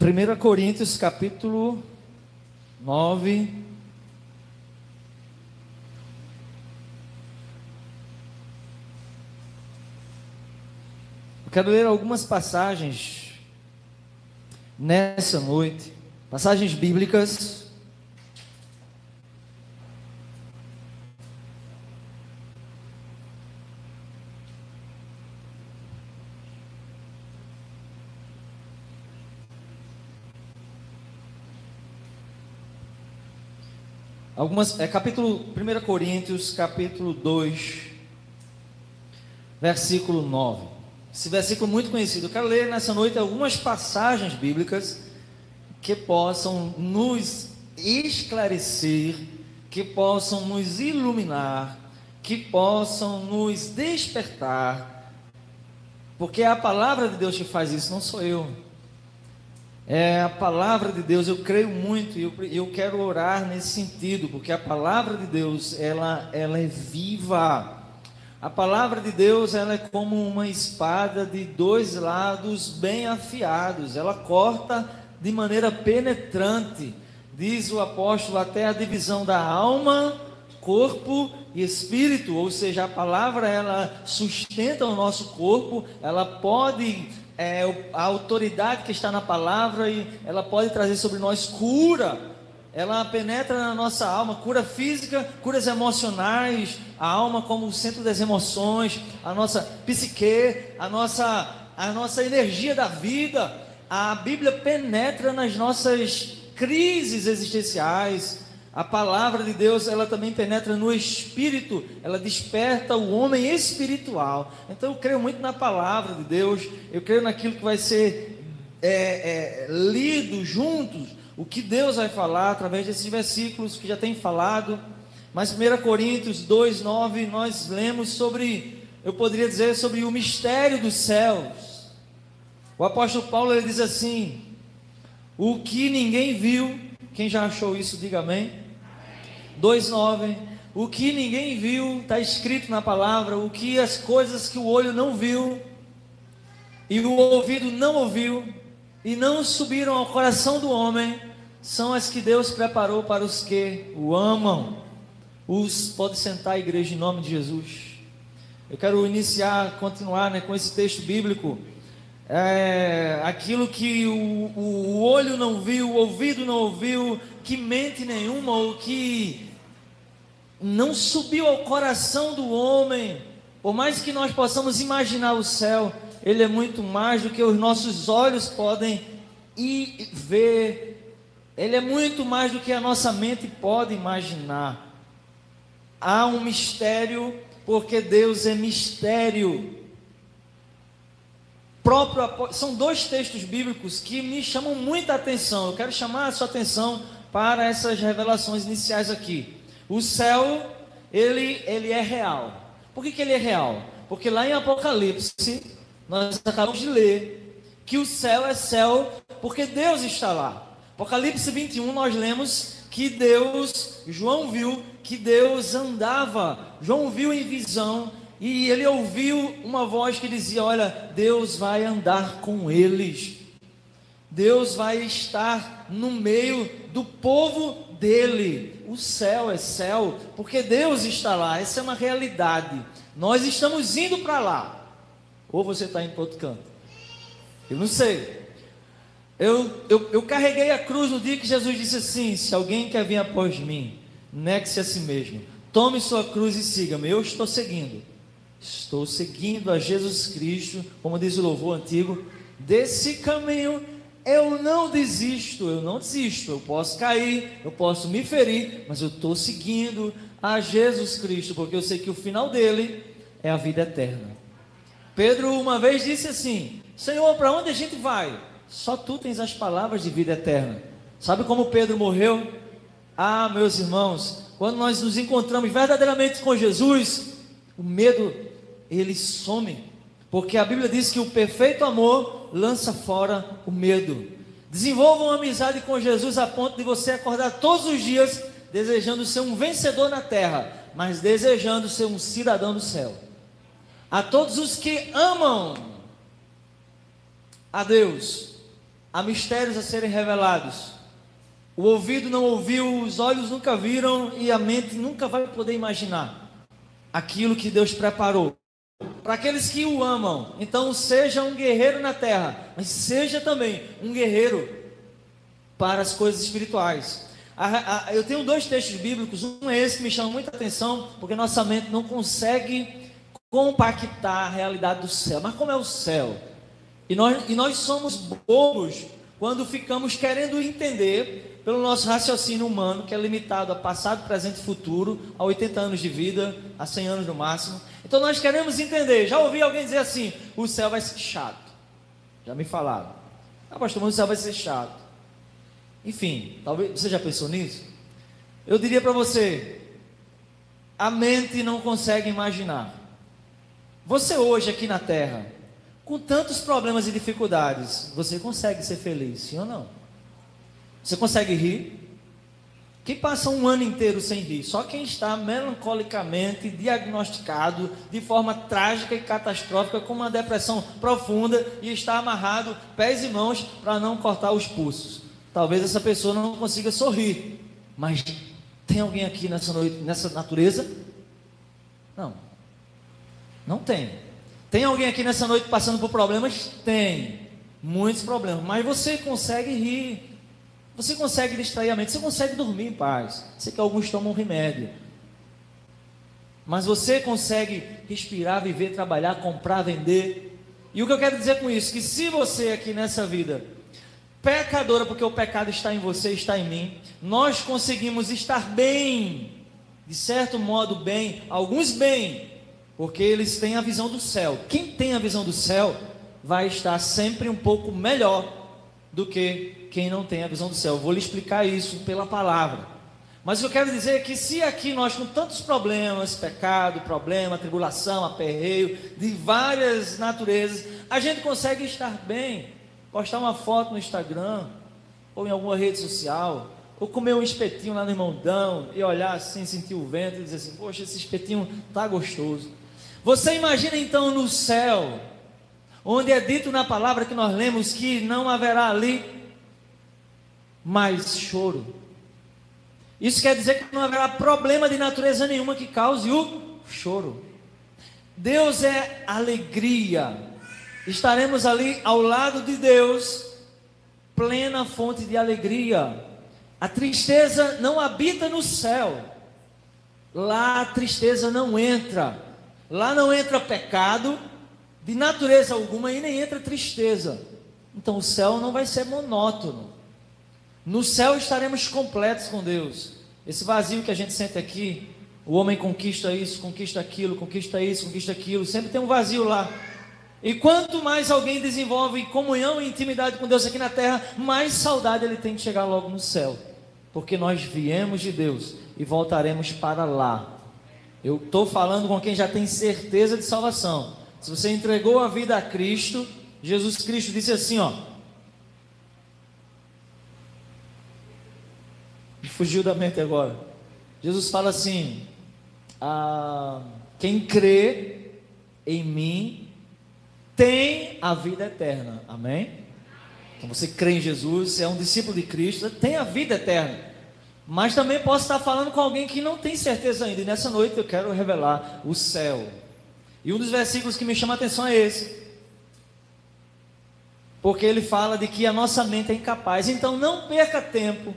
1 Coríntios capítulo 9. Eu quero ler algumas passagens nessa noite, passagens bíblicas. Capítulo 1 Coríntios, capítulo 2, versículo 9. Esse versículo muito conhecido. Eu quero ler nessa noite algumas passagens bíblicas que possam nos esclarecer, que possam nos iluminar, que possam nos despertar, porque é a palavra de Deus que faz isso, não sou eu. É a palavra de Deus. Eu creio muito e eu quero orar nesse sentido, porque a palavra de Deus, ela é viva. A palavra de Deus, ela é como uma espada de dois lados bem afiados. Ela corta de maneira penetrante, diz o apóstolo, até a divisão da alma, corpo e espírito. Ou seja, a palavra, ela sustenta o nosso corpo, ela pode... a autoridade que está na palavra, e ela pode trazer sobre nós cura. Ela penetra na nossa alma, cura física, curas emocionais, a alma como o centro das emoções, a nossa psique, a nossa energia da vida. A Bíblia penetra nas nossas crises existenciais. A palavra de Deus, ela também penetra no espírito, ela desperta o homem espiritual. Então eu creio muito na palavra de Deus, eu creio naquilo que vai ser lido juntos, o que Deus vai falar através desses versículos que já tem falado. Mas 1 Coríntios 2, 9, nós lemos sobre, eu poderia dizer, sobre o mistério dos céus. O apóstolo Paulo, ele diz assim: o que ninguém viu. Quem já achou isso, diga amém. 2,9. O que ninguém viu, está escrito na palavra, o que as coisas que o olho não viu, e o ouvido não ouviu, e não subiram ao coração do homem, são as que Deus preparou para os que o amam. Pode sentar, a igreja, em nome de Jesus. Eu quero continuar com esse texto bíblico. Aquilo que o olho não viu, o ouvido não ouviu, que mente nenhuma, ou que não subiu ao coração do homem. Por mais que nós possamos imaginar o céu, ele é muito mais do que os nossos olhos podem ver. Ele é muito mais do que a nossa mente pode imaginar. Há um mistério, porque Deus é mistério. São dois textos bíblicos que me chamam muita atenção. Eu quero chamar a sua atenção para essas revelações iniciais aqui. O céu, ele é real. Por que ele é real? Porque lá em Apocalipse, nós acabamos de ler que o céu é céu porque Deus está lá. Apocalipse 21, nós lemos que João viu que Deus andava. João viu em visão, e ele ouviu uma voz que dizia: olha, Deus vai andar com eles. Deus vai estar no meio do povo dele. O céu é céu porque Deus está lá. Essa é uma realidade. Nós estamos indo para lá. Ou você está indo para outro canto? Eu não sei. Eu carreguei a cruz no dia que Jesus disse assim: se alguém quer vir após mim, negue-se a si mesmo, tome sua cruz e siga-me. Eu estou seguindo a Jesus Cristo, como diz o louvor antigo. Desse caminho eu não desisto. Eu posso cair, eu posso me ferir, mas eu estou seguindo a Jesus Cristo, porque eu sei que o final dele é a vida eterna. Pedro uma vez disse assim: Senhor, para onde a gente vai? Só tu tens as palavras de vida eterna. Sabe como Pedro morreu? Ah, meus irmãos, quando nós nos encontramos verdadeiramente com Jesus, o medo, ele some, porque a Bíblia diz que o perfeito amor lança fora o medo. Desenvolvam uma amizade com Jesus a ponto de você acordar todos os dias desejando ser um vencedor na terra, mas desejando ser um cidadão do céu. A todos os que amam a Deus, há mistérios a serem revelados. O ouvido não ouviu, os olhos nunca viram e a mente nunca vai poder imaginar aquilo que Deus preparou para aqueles que o amam. Então seja um guerreiro na terra, mas seja também um guerreiro para as coisas espirituais. Eu tenho 2 textos bíblicos, um é esse que me chama muita atenção, porque nossa mente não consegue compactar a realidade do céu. Mas como é o céu? E nós somos bobos quando ficamos querendo entender pelo nosso raciocínio humano, que é limitado a passado, presente e futuro, a 80 anos de vida, a 100 anos no máximo. Então nós queremos entender. Já ouvi alguém dizer assim: o céu vai ser chato. Já me falaram: pastor, mas o céu vai ser chato. Enfim, talvez você já pensou nisso? Eu diria para você: a mente não consegue imaginar. Você hoje aqui na terra, com tantos problemas e dificuldades, você consegue ser feliz, sim ou não? Você consegue rir? Quem passa um ano inteiro sem rir? Só quem está melancolicamente diagnosticado de forma trágica e catastrófica com uma depressão profunda e está amarrado pés e mãos para não cortar os pulsos. Talvez essa pessoa não consiga sorrir, mas tem alguém aqui nessa noite, nessa natureza? Não, não tem. Tem alguém aqui nessa noite passando por problemas? Tem, muitos problemas, mas você consegue rir, você consegue distrair a mente, você consegue dormir em paz. Sei que alguns tomam remédio, mas você consegue respirar, viver, trabalhar, comprar, vender. E o que eu quero dizer com isso? Que se você aqui nessa vida pecadora, porque o pecado está em você, está em mim, nós conseguimos estar bem, de certo modo bem, alguns bem, porque eles têm a visão do céu. Quem tem a visão do céu vai estar sempre um pouco melhor do que quem não tem a visão do céu. Eu vou lhe explicar isso pela palavra. Mas o que eu quero dizer é que se aqui nós, com tantos problemas, pecado, problema, tribulação, aperreio, de várias naturezas, a gente consegue estar bem, postar uma foto no Instagram, ou em alguma rede social, ou comer um espetinho lá no Irmãodão, e olhar assim, sentir o vento, e dizer assim: poxa, esse espetinho está gostoso. Você imagina então no céu, onde é dito na palavra que nós lemos que não haverá ali mais choro. Isso quer dizer que não haverá problema de natureza nenhuma que cause o choro. Deus é alegria. Estaremos ali ao lado de Deus, plena fonte de alegria. A tristeza não habita no céu. Lá a tristeza não entra. Lá não entra pecado de natureza alguma e nem entra tristeza. Então o céu não vai ser monótono. No céu estaremos completos com Deus. Esse vazio que a gente sente aqui, o homem conquista isso, conquista aquilo, conquista isso, conquista aquilo, sempre tem um vazio lá. E quanto mais alguém desenvolve comunhão e intimidade com Deus aqui na terra, mais saudade ele tem de chegar logo no céu, porque nós viemos de Deus e voltaremos para lá. Eu estou falando com quem já tem certeza de salvação. Se você entregou a vida a Cristo, Jesus Cristo disse assim, fugiu da mente agora. Jesus fala assim: quem crê em mim tem a vida eterna. Amém? Então você crê em Jesus, você é um discípulo de Cristo, tem a vida eterna. Mas também posso estar falando com alguém que não tem certeza ainda. E nessa noite eu quero revelar o céu. E um dos versículos que me chama a atenção é esse, porque ele fala de que a nossa mente é incapaz. Então não perca tempo.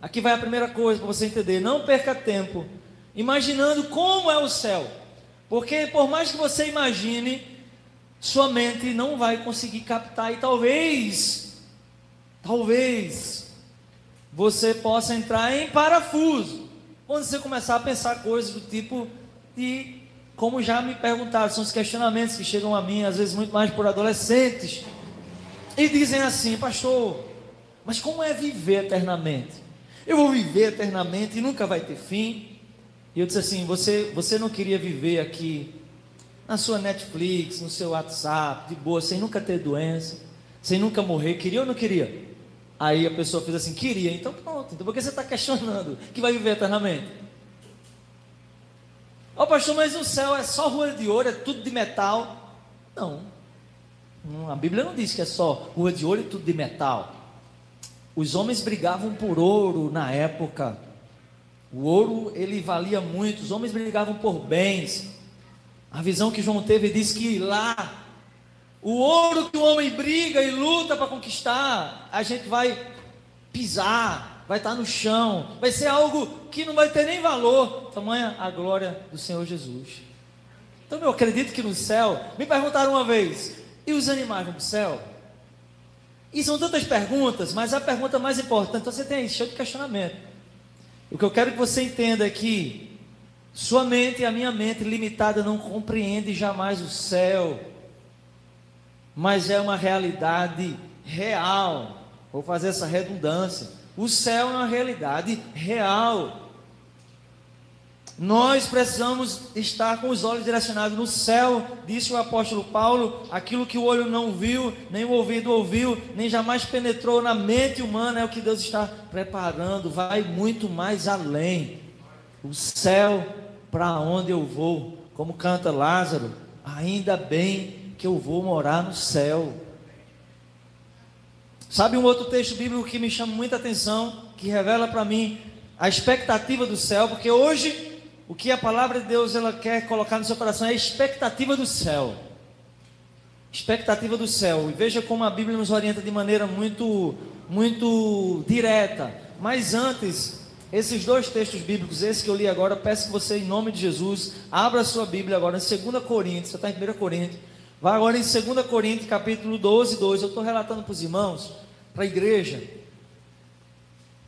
Aqui vai a primeira coisa para você entender: não perca tempo imaginando como é o céu, porque por mais que você imagine, sua mente não vai conseguir captar. E talvez você possa entrar em parafuso quando você começar a pensar coisas do tipo de, como já me perguntaram, são os questionamentos que chegam a mim, às vezes muito mais por adolescentes, e dizem assim: pastor, mas como é viver eternamente? Eu vou viver eternamente e nunca vai ter fim. E eu disse assim: você não queria viver aqui na sua Netflix, no seu WhatsApp, de boa, sem nunca ter doença, sem nunca morrer? Queria ou não queria? Aí a pessoa fez assim: queria. Então pronto, então por que você está questionando que vai viver eternamente? Pastor, mas o céu é só rua de ouro, é tudo de metal. Não, A Bíblia não diz que é só rua de ouro e tudo de metal. Os homens brigavam por ouro na época. O ouro, ele valia muito. Os homens brigavam por bens. A visão que João teve diz que lá, o ouro que o homem briga e luta para conquistar, a gente vai pisar, vai estar no chão, vai ser algo que não vai ter nem valor. Tamanha a glória do Senhor Jesus. Então eu acredito que no céu, me perguntaram uma vez, e os animais vão para o céu? E são tantas perguntas, mas a pergunta mais importante, então você tem aí, cheio de questionamento. O que eu quero que você entenda é que sua mente e a minha mente limitada não compreende jamais o céu, mas é uma realidade real. Vou fazer essa redundância. O céu é uma realidade real. Nós precisamos estar com os olhos direcionados no céu, disse o apóstolo Paulo. Aquilo que o olho não viu, nem o ouvido ouviu, nem jamais penetrou na mente humana, é o que Deus está preparando, vai muito mais além. O céu, para onde eu vou, como canta Lázaro, ainda bem que eu vou morar no céu. Sabe um outro texto bíblico que me chama muita atenção, que revela para mim a expectativa do céu, porque hoje o que a palavra de Deus ela quer colocar no seu coração é a expectativa do céu. Expectativa do céu. E veja como a Bíblia nos orienta de maneira muito direta. Mas antes, esses dois textos bíblicos, esse que eu li agora, peço que você, em nome de Jesus, abra a sua Bíblia agora em 2 Coríntios. Você está em 1 Coríntios. Vai agora em 2 Coríntios, capítulo 12, 2. Eu estou relatando para os irmãos, para a igreja,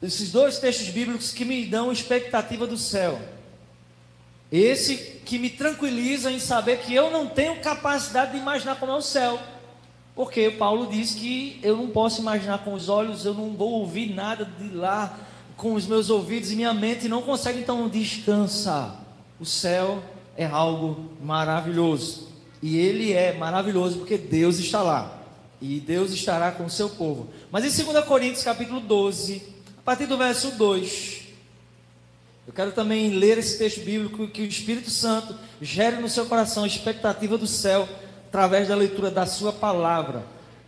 esses dois textos bíblicos que me dão expectativa do céu. Esse que me tranquiliza em saber que eu não tenho capacidade de imaginar como é o céu, porque Paulo diz que eu não posso imaginar com os olhos, eu não vou ouvir nada de lá com os meus ouvidos, e minha mente não consegue então descansar. O céu é algo maravilhoso, e ele é maravilhoso porque Deus está lá, e Deus estará com o seu povo. Mas em 2 Coríntios capítulo 12, a partir do verso 2, eu quero também ler esse texto bíblico, que o Espírito Santo gere no seu coração a expectativa do céu, através da leitura da sua palavra.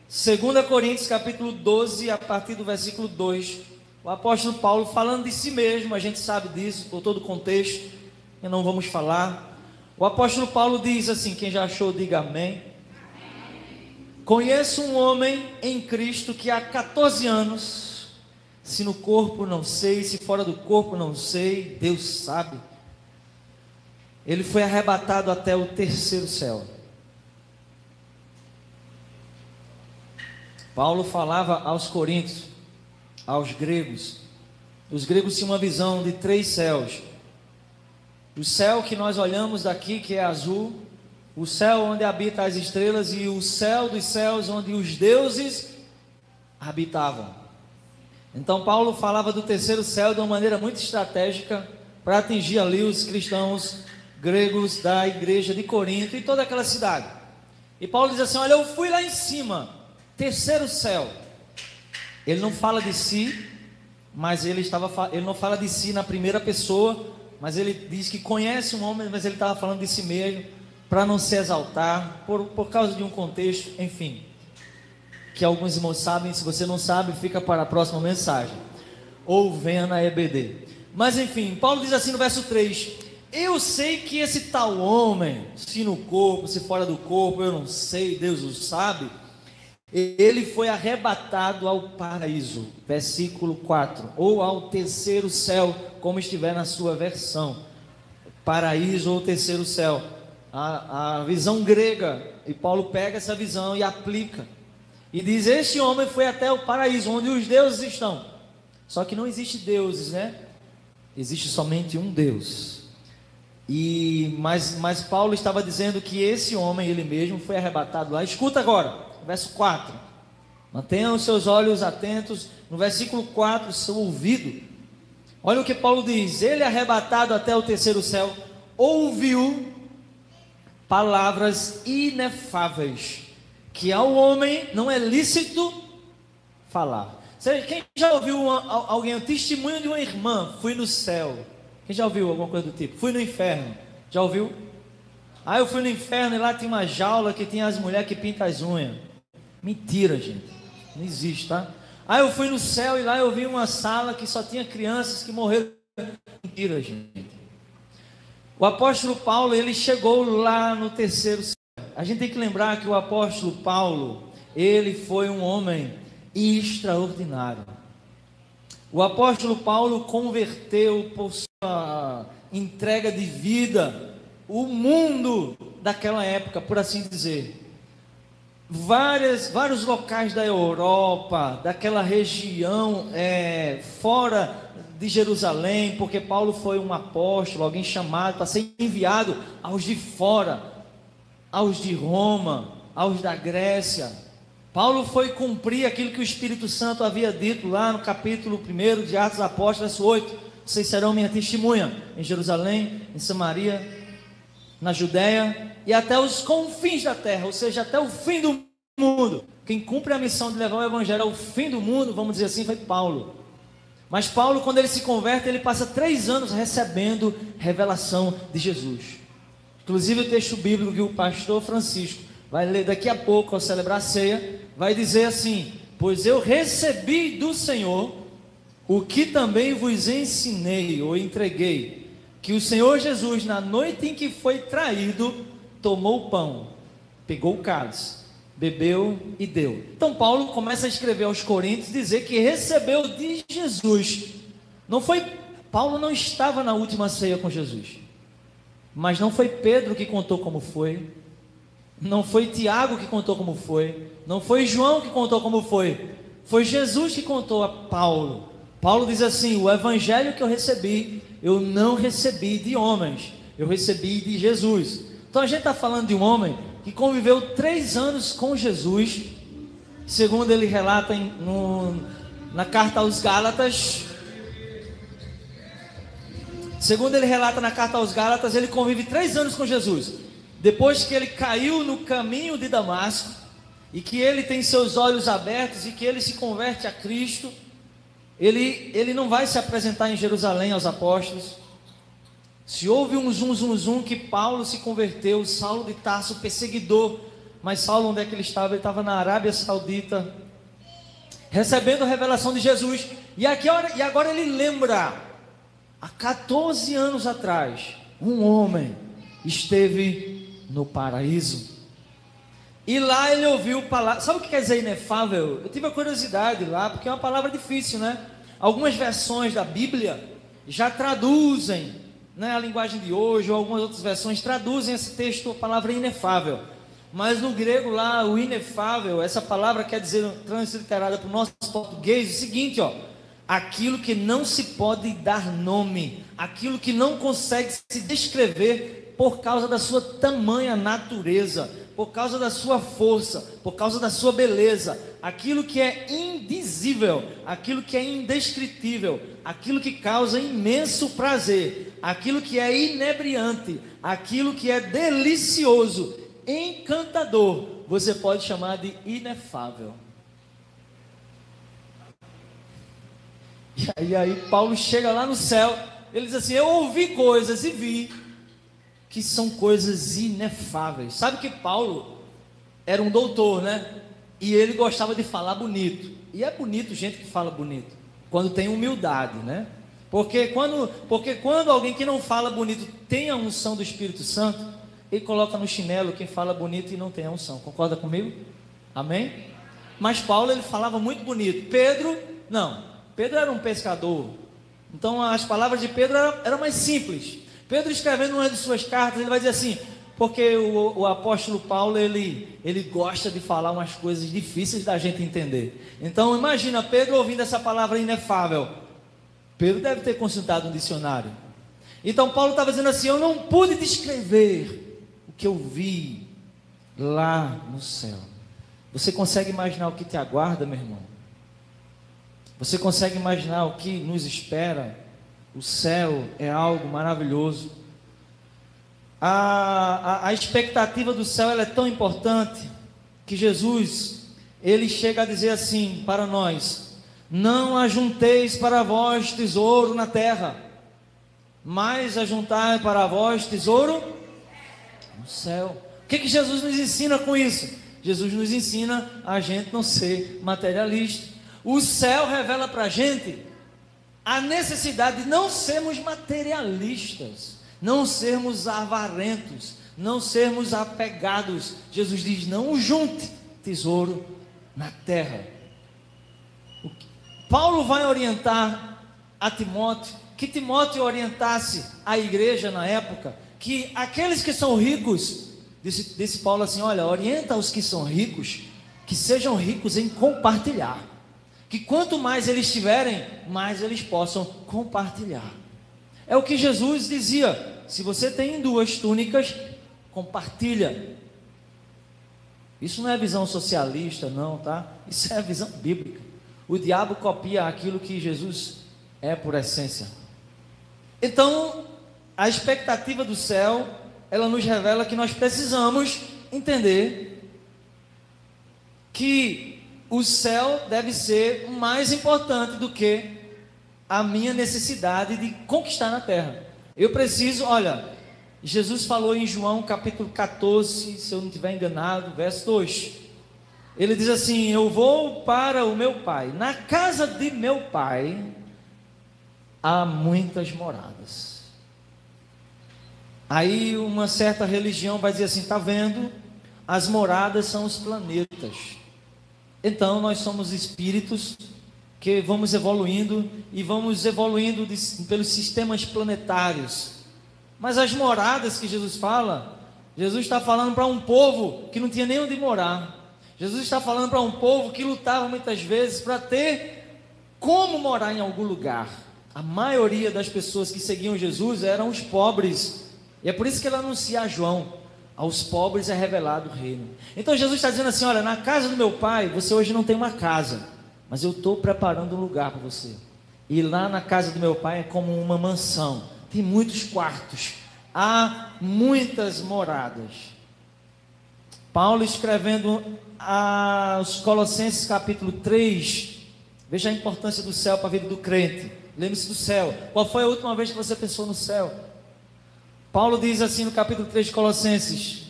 2 Coríntios capítulo 12, a partir do versículo 2, o apóstolo Paulo falando de si mesmo, a gente sabe disso, por todo o contexto, e não vamos falar. O apóstolo Paulo diz assim, quem já achou, diga amém. Conheço um homem em Cristo que há 14 anos, se no corpo não sei, se fora do corpo não sei, Deus sabe, ele foi arrebatado até o terceiro céu. Paulo falava aos coríntios, aos gregos. Os gregos tinham uma visão de 3 céus. O céu que nós olhamos daqui, que é azul, o céu onde habitam as estrelas, e o céu dos céus onde os deuses habitavam. Então Paulo falava do terceiro céu de uma maneira muito estratégica, para atingir ali os cristãos gregos da igreja de Corinto e toda aquela cidade. E Paulo diz assim, olha, eu fui lá em cima, terceiro céu. Ele não fala de si, mas ele não fala de si na primeira pessoa, mas ele diz que conhece um homem, mas ele estava falando de si mesmo, para não se exaltar, por causa de um contexto, enfim, que alguns irmãos sabem. Se você não sabe, fica para a próxima mensagem, ou venha na EBD. Mas enfim, Paulo diz assim no verso 3, eu sei que esse tal homem, se no corpo, se fora do corpo, eu não sei, Deus o sabe, ele foi arrebatado ao paraíso, versículo 4, ou ao terceiro céu, como estiver na sua versão, paraíso ou terceiro céu, a visão grega, e Paulo pega essa visão e aplica, e diz, este homem foi até o paraíso, onde os deuses estão. Só que não existe deuses, né? Existe somente um Deus. Mas Paulo estava dizendo que esse homem, ele mesmo, foi arrebatado lá. Escuta agora, verso 4. Mantenham os seus olhos atentos. No versículo 4, seu ouvido. Olha o que Paulo diz. Ele, arrebatado até o terceiro céu, ouviu palavras inefáveis, que ao homem não é lícito falar. Quem já ouviu alguém, o testemunho de uma irmã, fui no céu? Quem já ouviu alguma coisa do tipo? Fui no inferno, já ouviu? Eu fui no inferno e lá tinha uma jaula que tinha as mulheres que pintam as unhas. Mentira, gente. Não existe, tá? Ah, eu fui no céu e lá eu vi uma sala que só tinha crianças que morreram. Mentira, gente. O apóstolo Paulo, ele chegou lá no terceiro céu. A gente tem que lembrar que o apóstolo Paulo, ele foi um homem extraordinário. O apóstolo Paulo converteu por sua entrega de vida o mundo daquela época, por assim dizer. Vários locais da Europa, daquela região fora de Jerusalém, porque Paulo foi um apóstolo, alguém chamado para ser enviado aos de fora, aos de Roma, aos da Grécia. Paulo foi cumprir aquilo que o Espírito Santo havia dito lá no capítulo 1 de Atos dos Apóstolos, verso 8: vocês serão minha testemunha em Jerusalém, em Samaria, na Judéia e até os confins da terra, ou seja, até o fim do mundo. Quem cumpre a missão de levar o evangelho ao fim do mundo, vamos dizer assim, foi Paulo. Mas Paulo, quando ele se converte, ele passa 3 anos recebendo revelação de Jesus. Inclusive o texto bíblico que o pastor Francisco vai ler daqui a pouco ao celebrar a ceia, vai dizer assim: pois eu recebi do Senhor o que também vos ensinei ou entreguei, que o Senhor Jesus, na noite em que foi traído, tomou o pão, pegou o cálice, bebeu e deu. Então Paulo começa a escrever aos Coríntios, dizer que recebeu de Jesus. Paulo não estava na última ceia com Jesus, mas não foi Pedro que contou como foi, não foi Tiago que contou como foi, não foi João que contou como foi Jesus que contou a Paulo. Paulo diz assim: o evangelho que eu recebi, eu não recebi de homens, eu recebi de Jesus. Então a gente está falando de um homem que conviveu 3 anos com Jesus, segundo ele relata na carta aos Gálatas. Segundo ele relata na carta aos Gálatas, ele convive 3 anos com Jesus. Depois que ele caiu no caminho de Damasco, e que ele tem seus olhos abertos, e que ele se converte a Cristo, ele não vai se apresentar em Jerusalém aos apóstolos. Se houve um zum que Paulo se converteu, Saulo de Tarso, perseguidor, mas Saulo, onde é que ele estava? Ele estava na Arábia Saudita, recebendo a revelação de Jesus. E agora ele lembra, há 14 anos atrás, um homem esteve no paraíso, e lá ele ouviu palavra. Sabe o que quer dizer inefável? Eu tive a curiosidade lá, porque é uma palavra difícil, né? Algumas versões da Bíblia já traduzem, né, a linguagem de hoje, ou algumas outras versões traduzem esse texto, a palavra inefável. Mas no grego lá, o inefável, essa palavra quer dizer, transliterada para o nosso português, o seguinte, aquilo que não se pode dar nome, aquilo que não consegue se descrever por causa da sua tamanha natureza, por causa da sua força, por causa da sua beleza, aquilo que é indizível, aquilo que é indescritível, aquilo que causa imenso prazer, aquilo que é inebriante, aquilo que é delicioso, encantador, você pode chamar de inefável. E aí Paulo chega lá no céu, ele diz assim: eu ouvi coisas e vi que são coisas inefáveis. Sabe que Paulo era um doutor, né? E ele gostava de falar bonito. E é bonito gente que fala bonito, quando tem humildade, né? Porque quando alguém que não fala bonito tem a unção do Espírito Santo, ele coloca no chinelo quem fala bonito e não tem a unção. Concorda comigo? Amém? Mas Paulo, ele falava muito bonito. Pedro era um pescador. Então as palavras de Pedro eram mais simples. Pedro, escrevendo uma de suas cartas, ele vai dizer assim, porque o apóstolo Paulo, ele gosta de falar umas coisas difíceis da gente entender. Então imagina Pedro ouvindo essa palavra inefável. Pedro deve ter consultado um dicionário. Então Paulo estava dizendo assim: eu não pude descrever o que eu vi lá no céu. Você consegue imaginar o que te aguarda, meu irmão? Você consegue imaginar o que nos espera? O céu é algo maravilhoso. A expectativa do céu, ela é tão importante, que Jesus, ele chega a dizer assim para nós: não ajunteis para vós tesouro na terra, mas ajuntai para vós tesouro no céu. O que Jesus nos ensina com isso? Jesus nos ensina a gente não ser materialista. O céu revela para a gente a necessidade de não sermos materialistas, não sermos avarentos, não sermos apegados. Jesus diz: não junte tesouro na terra. Paulo vai orientar a Timóteo, que Timóteo orientasse a igreja na época, que aqueles que são ricos, disse Paulo assim: olha, orienta os que são ricos, que sejam ricos em compartilhar, que quanto mais eles tiverem, mais eles possam compartilhar. É o que Jesus dizia: se você tem 2 túnicas, compartilha. Isso não é visão socialista não, tá? Isso é visão bíblica. O diabo copia aquilo que Jesus é por essência. Então, a expectativa do céu, ela nos revela que nós precisamos entender que o céu deve ser mais importante do que a minha necessidade de conquistar na terra. Eu preciso, olha, Jesus falou em João capítulo 14, se eu não estiver enganado, verso 2. Ele diz assim: eu vou para o meu Pai, na casa de meu Pai há muitas moradas. Aí uma certa religião vai dizer assim: está vendo? As moradas são os planetas. Então nós somos espíritos que vamos evoluindo e vamos evoluindo pelos sistemas planetários. Mas as moradas que Jesus fala, Jesus está falando para um povo que não tinha nem onde morar. Jesus está falando para um povo que lutava muitas vezes para ter como morar em algum lugar. A maioria das pessoas que seguiam Jesus eram os pobres. E é por isso que ele anuncia a João: aos pobres é revelado o reino. Então Jesus está dizendo assim: olha, na casa do meu Pai, você hoje não tem uma casa, mas eu estou preparando um lugar para você. E lá na casa do meu Pai é como uma mansão, tem muitos quartos, há muitas moradas. Paulo, escrevendo aos Colossenses capítulo 3, veja a importância do céu para a vida do crente. Lembre-se do céu. Qual foi a última vez que você pensou no céu? Paulo diz assim no capítulo 3 de Colossenses: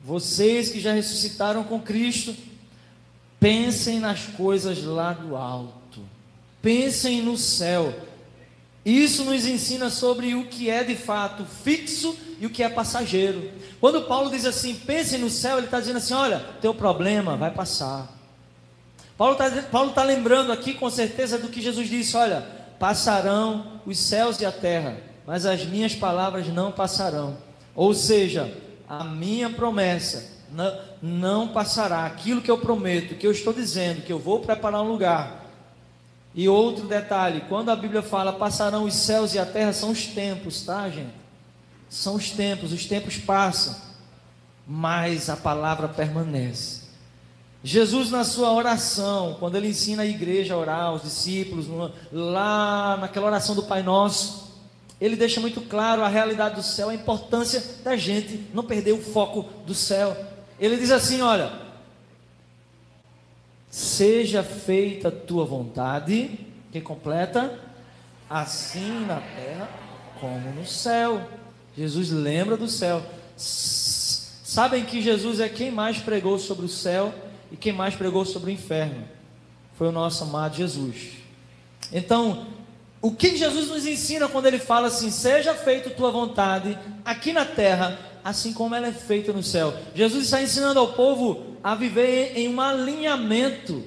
vocês que já ressuscitaram com Cristo, pensem nas coisas lá do alto, pensem no céu. Isso nos ensina sobre o que é de fato fixo e o que é passageiro. Quando Paulo diz assim, pensem no céu, ele está dizendo assim: olha, teu problema vai passar. Paulo está lembrando aqui com certeza do que Jesus disse: olha, passarão os céus e a terra, mas as minhas palavras não passarão. Ou seja, a minha promessa não passará. Aquilo que eu prometo, que eu estou dizendo, que eu vou preparar um lugar. E outro detalhe, quando a Bíblia fala passarão os céus e a terra, são os tempos, tá, gente? São os tempos passam, mas a palavra permanece. Jesus, na sua oração, quando ele ensina a igreja a orar, os discípulos, lá naquela oração do Pai Nosso, ele deixa muito claro a realidade do céu, a importância da gente não perder o foco do céu. Ele diz assim: olha, seja feita a tua vontade, que completa, assim na terra como no céu. Jesus lembra do céu. Sabem que Jesus é quem mais pregou sobre o céu e quem mais pregou sobre o inferno. Foi o nosso amado Jesus. Então, o que Jesus nos ensina quando ele fala assim: seja feita a tua vontade aqui na terra, assim como ela é feita no céu? Jesus está ensinando ao povo a viver em um alinhamento.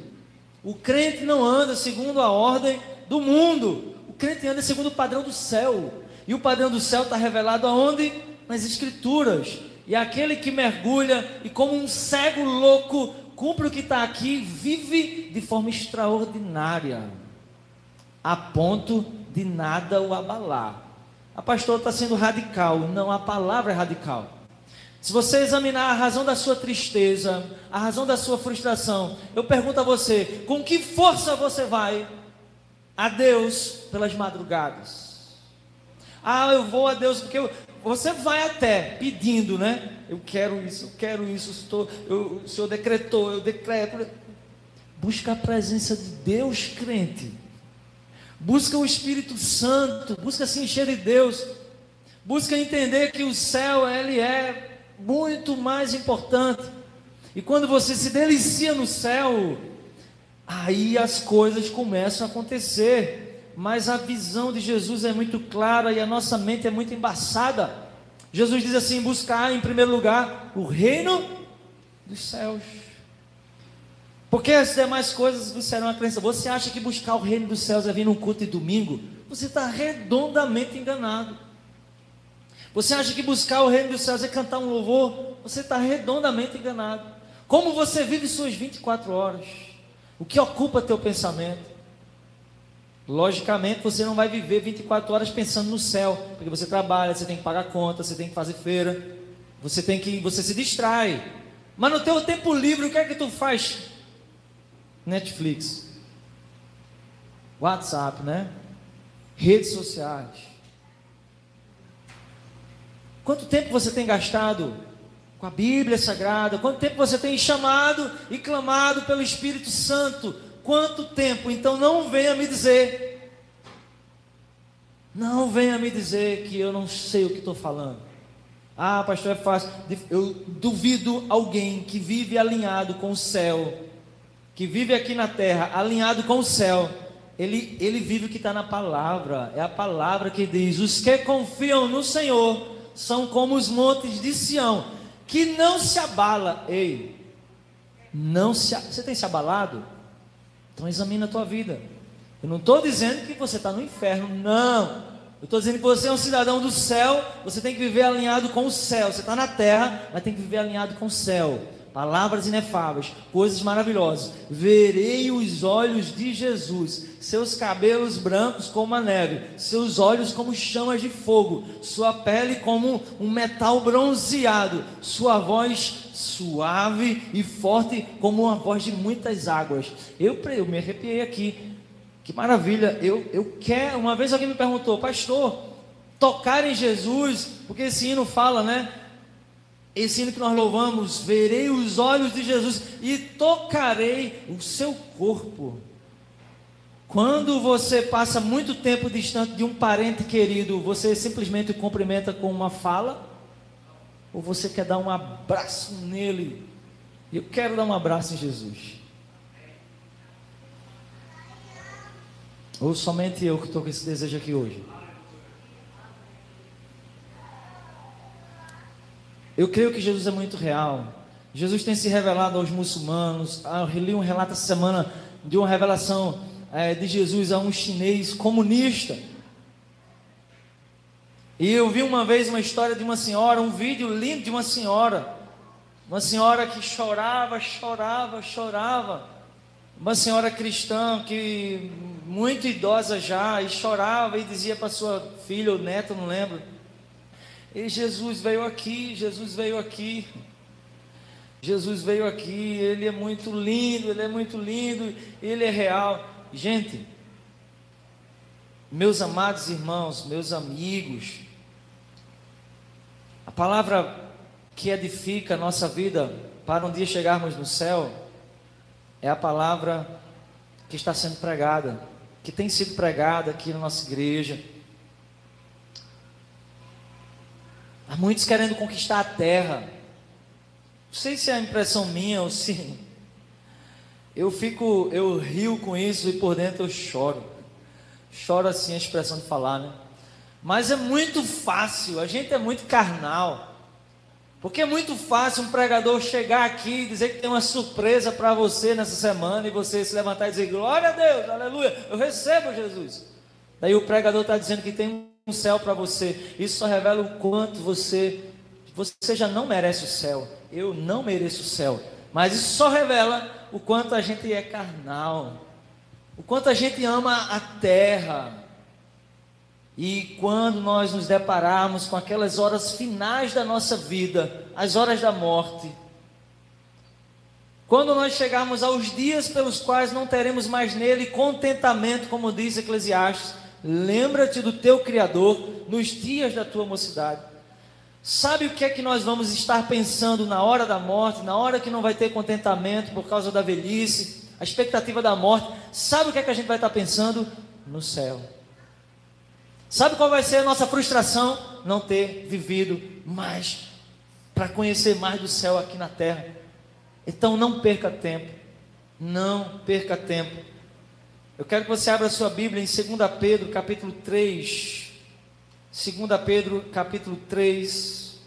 O crente não anda segundo a ordem do mundo, o crente anda segundo o padrão do céu. E o padrão do céu está revelado aonde? Nas Escrituras. E aquele que mergulha e como um cego louco cumpre o que está aqui, vive de forma extraordinária, a ponto de nada o abalar. A pastora está sendo radical. Não, a palavra é radical. Se você examinar a razão da sua tristeza, a razão da sua frustração, eu pergunto a você: com que força você vai a Deus pelas madrugadas? Ah, eu vou a Deus porque você vai até pedindo, né? Eu quero isso, o Senhor decretou, eu decreto. Busca a presença de Deus, crente. Busca o Espírito Santo, busca se encher de Deus. Busca entender que o céu, ele é muito mais importante. E quando você se delicia no céu, aí as coisas começam a acontecer. Mas a visão de Jesus é muito clara e a nossa mente é muito embaçada. Jesus diz assim: buscar em primeiro lugar o reino dos céus, porque as demais coisas vos serão acrescentadas. Você acha que buscar o reino dos céus é vir num culto de domingo? Você está redondamente enganado. Você acha que buscar o reino dos céus é cantar um louvor? Você está redondamente enganado. Como você vive suas 24 horas? O que ocupa teu pensamento? Logicamente você não vai viver 24 horas pensando no céu, porque você trabalha, você tem que pagar conta, você tem que fazer feira, você se distrai. Mas no teu tempo livre, o que é que tu faz? Netflix, WhatsApp, né? Redes sociais. Quanto tempo você tem gastado com a Bíblia Sagrada? Quanto tempo você tem chamado e clamado pelo Espírito Santo? Quanto tempo? Então não venha me dizer que eu não sei o que estou falando. Ah, pastor, é fácil. Eu duvido alguém que vive alinhado com o céu, que vive aqui na terra alinhado com o céu. Ele vive o que está na palavra. É a palavra que diz: os que confiam no Senhor são como os montes de Sião, que não se abala. Ei, você tem se abalado? Então examina a tua vida. Eu não estou dizendo que você está no inferno, não. Eu estou dizendo que você é um cidadão do céu. Você tem que viver alinhado com o céu. Você está na terra, mas tem que viver alinhado com o céu. Palavras inefáveis, coisas maravilhosas. Verei os olhos de Jesus, seus cabelos brancos como a neve, seus olhos como chamas de fogo, sua pele como um metal bronzeado, sua voz suave e forte como uma voz de muitas águas. Eu me arrepiei aqui. Que maravilha. Eu quero. Uma vez alguém me perguntou: pastor, tocar em Jesus, porque esse hino fala, né? Esse hino que nós louvamos: verei os olhos de Jesus e tocarei o seu corpo. Quando você passa muito tempo distante de um parente querido, você simplesmente o cumprimenta com uma fala? Ou você quer dar um abraço nele? Eu quero dar um abraço em Jesus. Ou somente eu que estou com esse desejo aqui hoje? Eu creio que Jesus é muito real. Jesus tem se revelado aos muçulmanos. Eu li um relato essa semana de uma revelação de Jesus a um chinês comunista. E eu vi uma vez uma história de uma senhora, um vídeo lindo de uma senhora que chorava, uma senhora cristã, que muito idosa já, e chorava e dizia para sua filha ou neta, não lembro: e Jesus veio aqui, ele é muito lindo, ele é real. Gente, meus amados irmãos, meus amigos, a palavra que edifica a nossa vida para um dia chegarmos no céu é a palavra que está sendo pregada, que tem sido pregada aqui na nossa igreja. Há muitos querendo conquistar a terra. Não sei se é a impressão minha ou se eu rio com isso e por dentro eu choro. Choro assim, a expressão de falar, né? Mas é muito fácil, a gente é muito carnal. Porque é muito fácil um pregador chegar aqui e dizer que tem uma surpresa para você nessa semana, e você se levantar e dizer: glória a Deus, aleluia, eu recebo Jesus. Daí o pregador está dizendo que tem um céu para você. Isso só revela o quanto você já não merece o céu. Eu não mereço o céu. Mas isso só revela o quanto a gente é carnal, o quanto a gente ama a terra. E quando nós nos depararmos com aquelas horas finais da nossa vida, as horas da morte, quando nós chegarmos aos dias pelos quais não teremos mais nele contentamento, como diz Eclesiastes, lembra-te do teu Criador nos dias da tua mocidade. Sabe o que é que nós vamos estar pensando na hora da morte, na hora que não vai ter contentamento por causa da velhice, a expectativa da morte? Sabe o que é que a gente vai estar pensando? No céu. Sabe qual vai ser a nossa frustração? Não ter vivido mais, para conhecer mais do céu aqui na terra. Então não perca tempo, não perca tempo. Eu quero que você abra a sua Bíblia em 2 Pedro capítulo 3, 2 Pedro capítulo 3,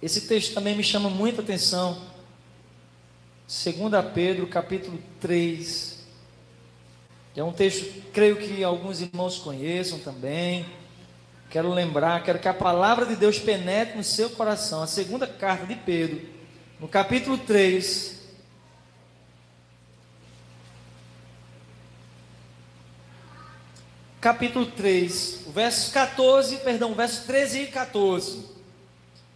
esse texto também me chama muita atenção, 2 Pedro capítulo 3, que é um texto, creio que alguns irmãos conheçam também. Quero lembrar, quero que a palavra de Deus penetre no seu coração. A segunda carta de Pedro, no capítulo 3, capítulo 3, o verso 13 e 14.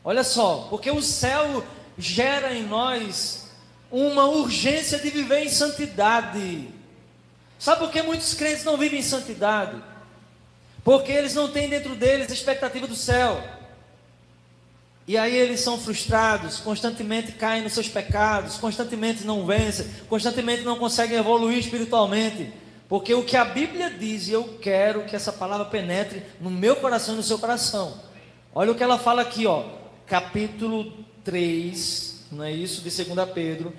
Olha só, porque o céu gera em nós uma urgência de viver em santidade. Sabe por que muitos crentes não vivem em santidade? Porque eles não têm dentro deles a expectativa do céu. E aí eles são frustrados, constantemente caem nos seus pecados, constantemente não vencem, constantemente não conseguem evoluir espiritualmente. Porque o que a Bíblia diz, e eu quero que essa palavra penetre no meu coração e no seu coração. Olha o que ela fala aqui, ó, capítulo 3, não é isso? De 2 Pedro,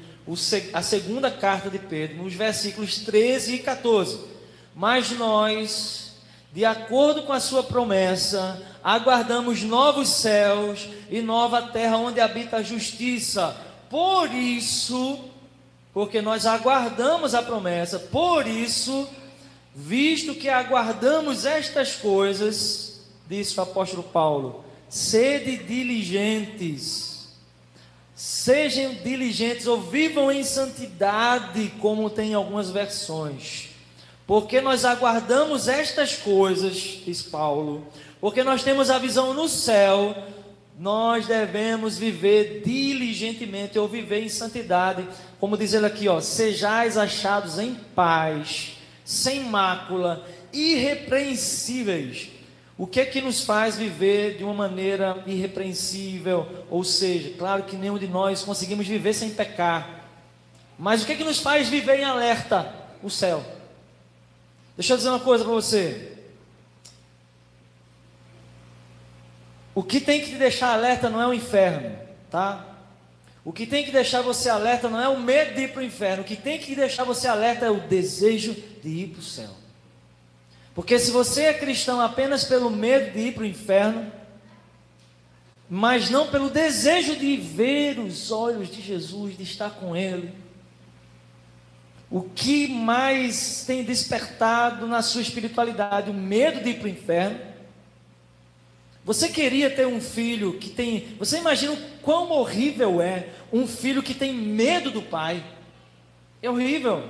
a segunda carta de Pedro, nos versículos 13 e 14. Mas nós, de acordo com a sua promessa, aguardamos novos céus e nova terra onde habita a justiça. Por isso, porque nós aguardamos a promessa, por isso, visto que aguardamos estas coisas, disse o apóstolo Paulo, sede diligentes, sejam diligentes ou vivam em santidade, como tem em algumas versões. Porque nós aguardamos estas coisas, diz Paulo, porque nós temos a visão no céu, nós devemos viver diligentemente ou viver em santidade, como diz ele aqui, ó, sejais achados em paz, sem mácula, irrepreensíveis. O que é que nos faz viver de uma maneira irrepreensível? Ou seja, claro que nenhum de nós conseguimos viver sem pecar, mas o que é que nos faz viver em alerta? O céu. Deixa eu dizer uma coisa para você. O que tem que te deixar alerta não é o inferno, tá? O que tem que deixar você alerta não é o medo de ir para o inferno. O que tem que deixar você alerta é o desejo de ir para o céu. Porque se você é cristão apenas pelo medo de ir para o inferno, mas não pelo desejo de ver os olhos de Jesus, de estar com Ele, o que mais tem despertado na sua espiritualidade? O medo de ir para o inferno. Você queria ter um filho que tem... Você imagina o quão horrível é um filho que tem medo do pai? É horrível.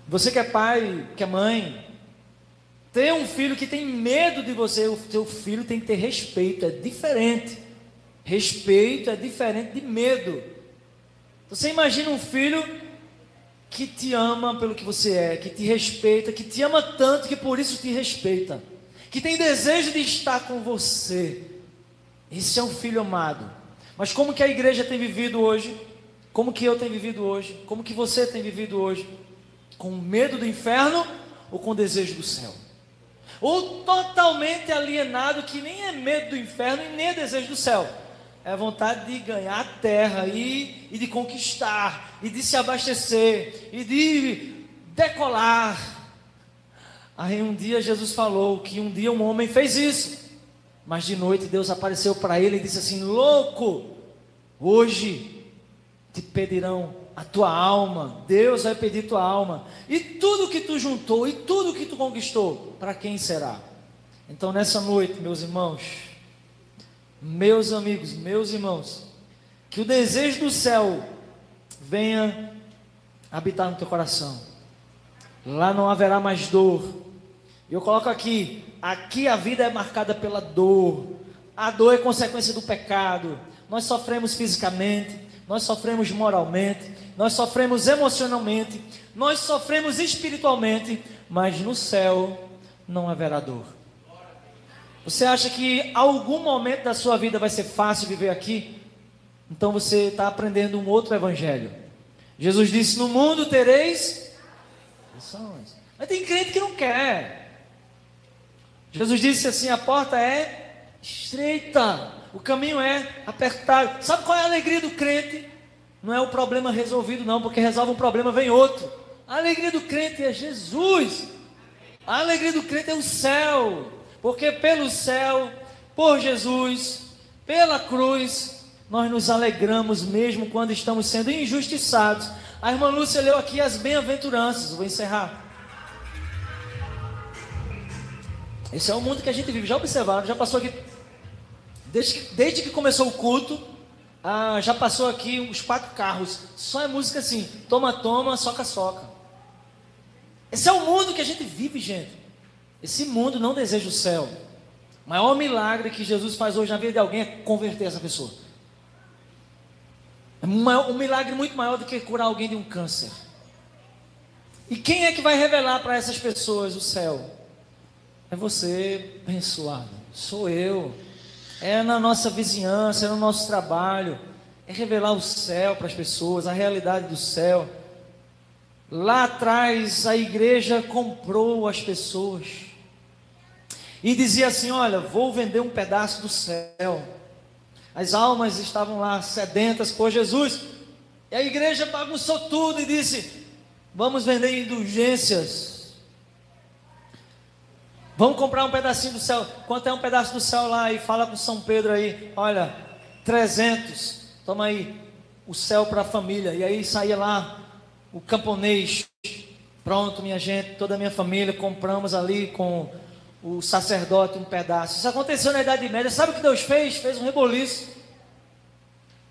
Você que é pai, que é mãe, ter um filho que tem medo de você, o seu filho tem que ter respeito, é diferente. Respeito é diferente de medo. Você imagina um filho que te ama pelo que você é, que te respeita, que te ama tanto que por isso te respeita, que tem desejo de estar com você. Esse é um filho amado. Mas como que a igreja tem vivido hoje? Como que eu tenho vivido hoje? Como que você tem vivido hoje? Com medo do inferno ou com desejo do céu? Ou totalmente alienado, que nem é medo do inferno e nem é desejo do céu. É a vontade de ganhar a terra e de conquistar, e de se abastecer, e de decolar. Aí um dia Jesus falou que um dia um homem fez isso, mas de noite Deus apareceu para ele e disse assim: louco, hoje te pedirão a tua alma, Deus vai pedir tua alma, e tudo que tu juntou, e tudo que tu conquistou, para quem será? Então nessa noite, meus irmãos, meus amigos, meus irmãos, que o desejo do céu venha habitar no teu coração. Lá não haverá mais dor. Eu coloco aqui a vida é marcada pela dor. A dor é consequência do pecado. Nós sofremos fisicamente, nós sofremos moralmente, nós sofremos emocionalmente, nós sofremos espiritualmente, mas no céu não haverá dor. Você acha que algum momento da sua vida vai ser fácil viver aqui? Então você está aprendendo um outro evangelho. Jesus disse: no mundo tereis aflições. Mas tem crente que não quer. Jesus disse assim: a porta é estreita. O caminho é apertado. Sabe qual é a alegria do crente? Não é o problema resolvido não, porque resolve um problema, vem outro. A alegria do crente é Jesus. A alegria do crente é o céu. Porque pelo céu, por Jesus, pela cruz, nós nos alegramos mesmo quando estamos sendo injustiçados. A irmã Lúcia leu aqui as bem-aventuranças. Vou encerrar. Esse é o mundo que a gente vive. Já observaram? Já passou aqui, desde que começou o culto, já passou aqui uns 4 carros. Só é música assim: toma, toma, soca, soca. Esse é o mundo que a gente vive, gente. Esse mundo não deseja o céu. O maior milagre que Jesus faz hoje na vida de alguém é converter essa pessoa. É um milagre muito maior do que curar alguém de um câncer. E quem é que vai revelar para essas pessoas o céu? É você, abençoado. Sou eu. É na nossa vizinhança, é no nosso trabalho. É revelar o céu para as pessoas, a realidade do céu. Lá atrás a igreja comprou as pessoas e dizia assim: olha, vou vender um pedaço do céu. As almas estavam lá sedentas por Jesus, e a igreja bagunçou tudo e disse: vamos vender indulgências, vamos comprar um pedacinho do céu. Quanto é um pedaço do céu lá? E fala com São Pedro aí: olha, 300, toma aí o céu para a família. E aí saía lá o camponês: pronto, minha gente, toda a minha família, compramos ali com o sacerdote um pedaço. Isso aconteceu na Idade Média. Sabe o que Deus fez? Fez um reboliço.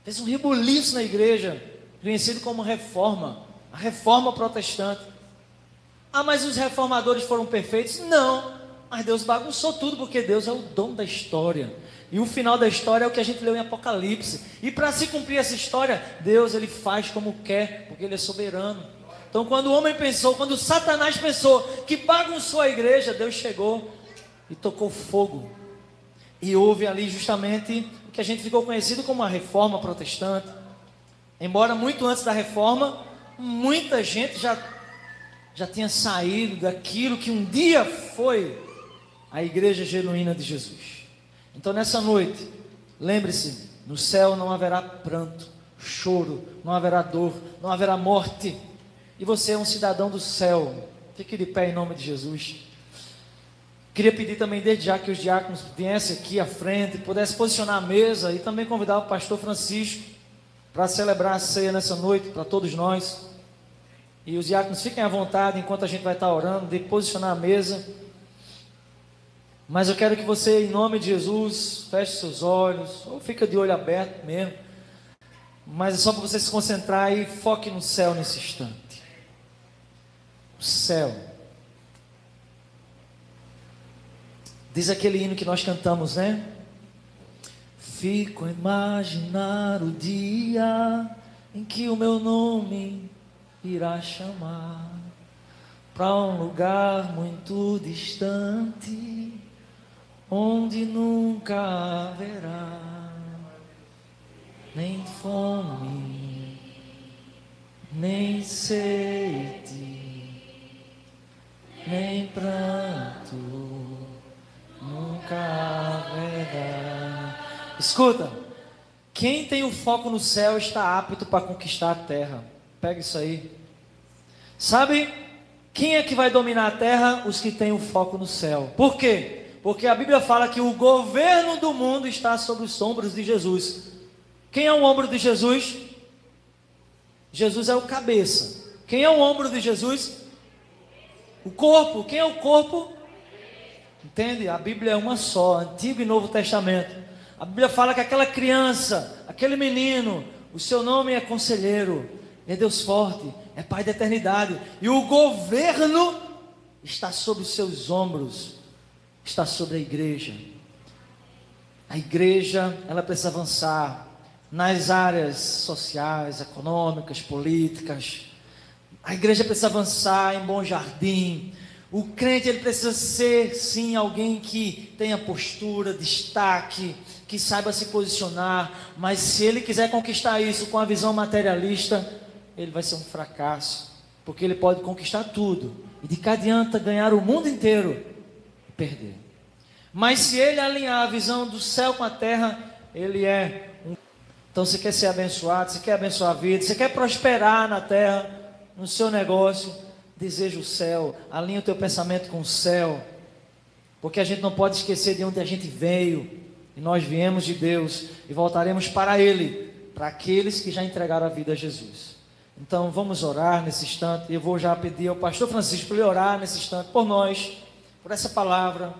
Fez um reboliço na igreja, conhecido como reforma, a reforma protestante. Ah, mas os reformadores foram perfeitos? Não, mas Deus bagunçou tudo, porque Deus é o dono da história. E o final da história é o que a gente leu em Apocalipse. E para se cumprir essa história, Deus, ele faz como quer, porque ele é soberano. Então quando o homem pensou, quando Satanás pensou que bagunçou a igreja, Deus chegou e tocou fogo. E houve ali justamente o que a gente ficou conhecido como a reforma protestante. Embora muito antes da reforma, muita gente já tinha saído daquilo que um dia foi a igreja genuína de Jesus. Então nessa noite, lembre-se, no céu não haverá pranto, choro, não haverá dor, não haverá morte. E você é um cidadão do céu. Fique de pé em nome de Jesus. Queria pedir também desde já que os diáconos viessem aqui à frente, pudessem posicionar a mesa, e também convidar o pastor Francisco para celebrar a ceia nessa noite para todos nós. E os diáconos fiquem à vontade enquanto a gente vai estar orando, de posicionar a mesa. Mas eu quero que você, em nome de Jesus, feche seus olhos, ou fica de olho aberto mesmo. Mas é só para você se concentrar e foque no céu nesse instante. O céu. Diz aquele hino que nós cantamos, né? Fico a imaginar o dia em que o meu nome irá chamar para um lugar muito distante, onde nunca haverá nem fome, nem sede, nem pranto, nunca haverá. Escuta, quem tem o foco no céu está apto para conquistar a terra. Pega isso aí. Sabe quem é que vai dominar a terra? Os que têm o foco no céu. Por quê? Porque a Bíblia fala que o governo do mundo está sobre os ombros de Jesus. Quem é o ombro de Jesus? Jesus é o cabeça. Quem é o ombro de Jesus? O corpo. Quem é o corpo? Entende? A Bíblia é uma só, Antigo e Novo Testamento. A Bíblia fala que aquela criança, aquele menino, o seu nome é Conselheiro, é Deus Forte, é Pai da Eternidade. E o governo está sobre os seus ombros, está sobre a igreja. A igreja, ela precisa avançar nas áreas sociais, econômicas, políticas. A igreja precisa avançar em Bom Jardim. O crente, ele precisa ser, sim, alguém que tenha postura, destaque, que saiba se posicionar. Mas se ele quiser conquistar isso com a visão materialista, ele vai ser um fracasso, porque ele pode conquistar tudo, e de que adianta ganhar o mundo inteiro e perder? Mas se ele alinhar a visão do céu com a terra, ele é um... Então você quer ser abençoado, você quer abençoar a vida, você quer prosperar na terra, no seu negócio, deseja o céu, alinha o teu pensamento com o céu, porque a gente não pode esquecer de onde a gente veio, e nós viemos de Deus, e voltaremos para Ele, para aqueles que já entregaram a vida a Jesus. Então vamos orar nesse instante. Eu vou já pedir ao pastor Francisco para ele orar nesse instante por nós, por essa palavra,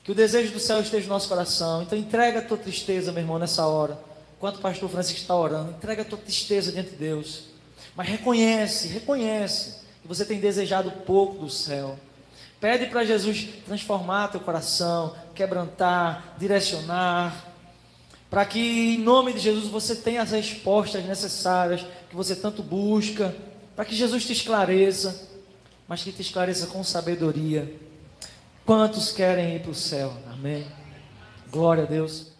que o desejo do céu esteja no nosso coração. Então entrega a tua tristeza, meu irmão, nessa hora, enquanto o pastor Francisco está orando, entrega a tua tristeza diante de Deus, mas reconhece que você tem desejado pouco do céu. Pede para Jesus transformar teu coração, quebrantar, direcionar, para que em nome de Jesus você tenha as respostas necessárias que você tanto busca, para que Jesus te esclareça, mas que te esclareça com sabedoria. Quantos querem ir para o céu? Amém? Glória a Deus.